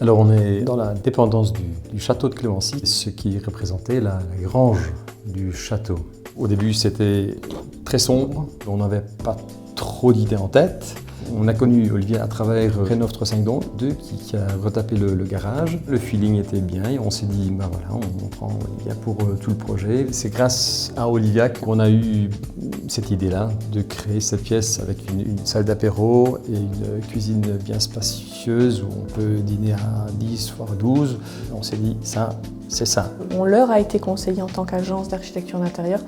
Alors on est dans la dépendance du château de Clémency, ce qui représentait la grange du château. Au début c'était très sombre, on n'avait pas trop d'idées en tête. On a connu Olivier à travers Rénov 352 qui a retapé le garage. Le feeling était bien et on s'est dit, ben voilà, on prend Olivia pour tout le projet. C'est grâce à Olivia qu'on a eu cette idée-là de créer cette pièce avec une salle d'apéro et une cuisine bien spacieuse où on peut dîner à 10 voire 12. On s'est dit, ça, c'est ça. On leur a été conseillé en tant qu'agence d'architecture d'intérieur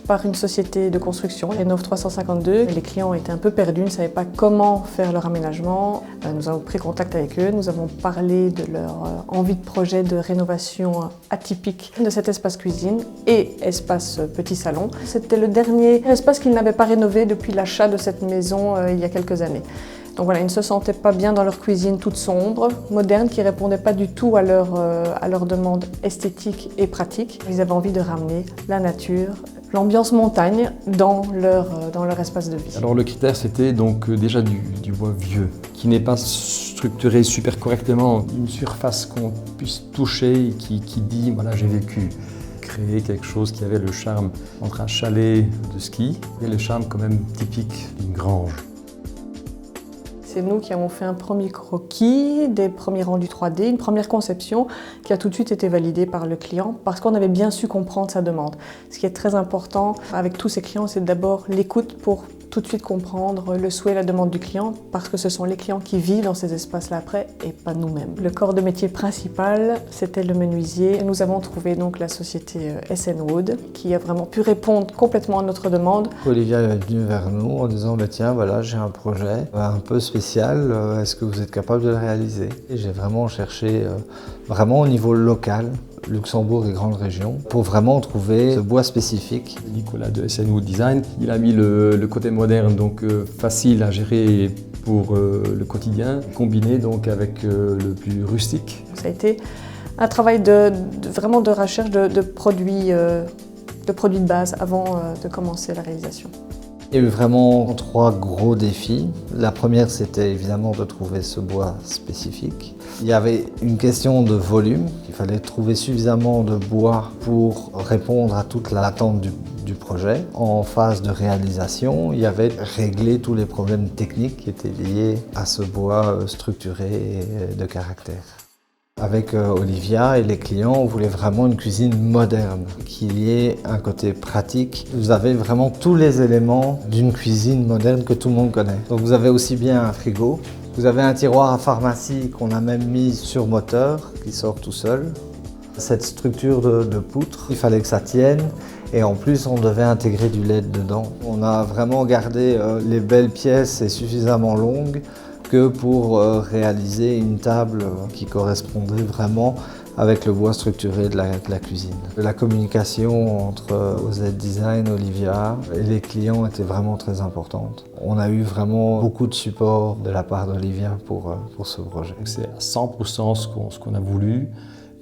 par une société de construction, Rénov 352. Les clients étaient un peu perdus, ne savaient pas comment faire leur aménagement. Nous avons pris contact avec eux, nous avons parlé de leur envie de projet de rénovation atypique de cet espace cuisine et espace petit salon. C'était le dernier espace qu'ils n'avaient pas rénové depuis l'achat de cette maison il y a quelques années. Donc voilà, ils ne se sentaient pas bien dans leur cuisine toute sombre, moderne, qui ne répondait pas du tout à leurs demandes esthétiques et pratiques. Ils avaient envie de ramener la nature, l'ambiance montagne dans leur espace de vie. Alors le critère c'était donc déjà du bois vieux, qui n'est pas structuré super correctement, une surface qu'on puisse toucher et qui dit voilà j'ai vécu. Créer quelque chose qui avait le charme entre un chalet de ski et le charme quand même typique d'une grange. C'est nous qui avons fait un premier croquis, des premiers rendus 3D, une première conception qui a tout de suite été validée par le client parce qu'on avait bien su comprendre sa demande. Ce qui est très important avec tous ces clients, c'est d'abord l'écoute pour tout de suite comprendre le souhait et la demande du client parce que ce sont les clients qui vivent dans ces espaces-là après et pas nous-mêmes. Le corps de métier principal, c'était le menuisier. Nous avons trouvé donc la société SN Wood qui a vraiment pu répondre complètement à notre demande. Olivia est venue vers nous en disant tiens voilà j'ai un projet un peu spécial, est-ce que vous êtes capable de le réaliser? Et j'ai vraiment cherché vraiment au niveau local, Luxembourg et grande région, pour vraiment trouver ce bois spécifique. Nicolas de SN Wood Design, il a mis le côté moderne, donc facile à gérer pour le quotidien, combiné donc avec le plus rustique. Ça a été un travail vraiment de recherche de produits de base avant de commencer la réalisation. Il y a eu vraiment 3 gros défis. La première, c'était évidemment de trouver ce bois spécifique. Il y avait une question de volume. Il fallait trouver suffisamment de bois pour répondre à toute l'attente du projet. En phase de réalisation, il y avait régler tous les problèmes techniques qui étaient liés à ce bois structuré et de caractère. Avec Olivia et les clients, on voulait vraiment une cuisine moderne, qu'il y ait un côté pratique. Vous avez vraiment tous les éléments d'une cuisine moderne que tout le monde connaît. Donc vous avez aussi bien un frigo, vous avez un tiroir à pharmacie qu'on a même mis sur moteur, qui sort tout seul. Cette structure de poutre, il fallait que ça tienne. Et en plus, on devait intégrer du LED dedans. On a vraiment gardé les belles pièces et suffisamment longues que pour réaliser une table qui correspondait vraiment avec le bois structuré de la cuisine. La communication entre OZ Design, Olivia et les clients était vraiment très importante. On a eu vraiment beaucoup de support de la part d'Olivia pour ce projet. C'est à 100% ce qu'on a voulu.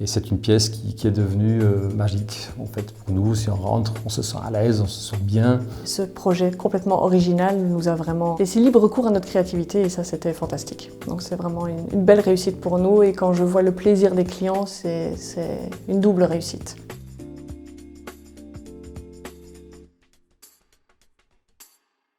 Et c'est une pièce qui est devenue magique. En fait, pour nous, si on rentre, on se sent à l'aise, on se sent bien. Ce projet complètement original nous a vraiment laissé libre cours à notre créativité et ça, c'était fantastique. Donc c'est vraiment une belle réussite pour nous et quand je vois le plaisir des clients, c'est une double réussite.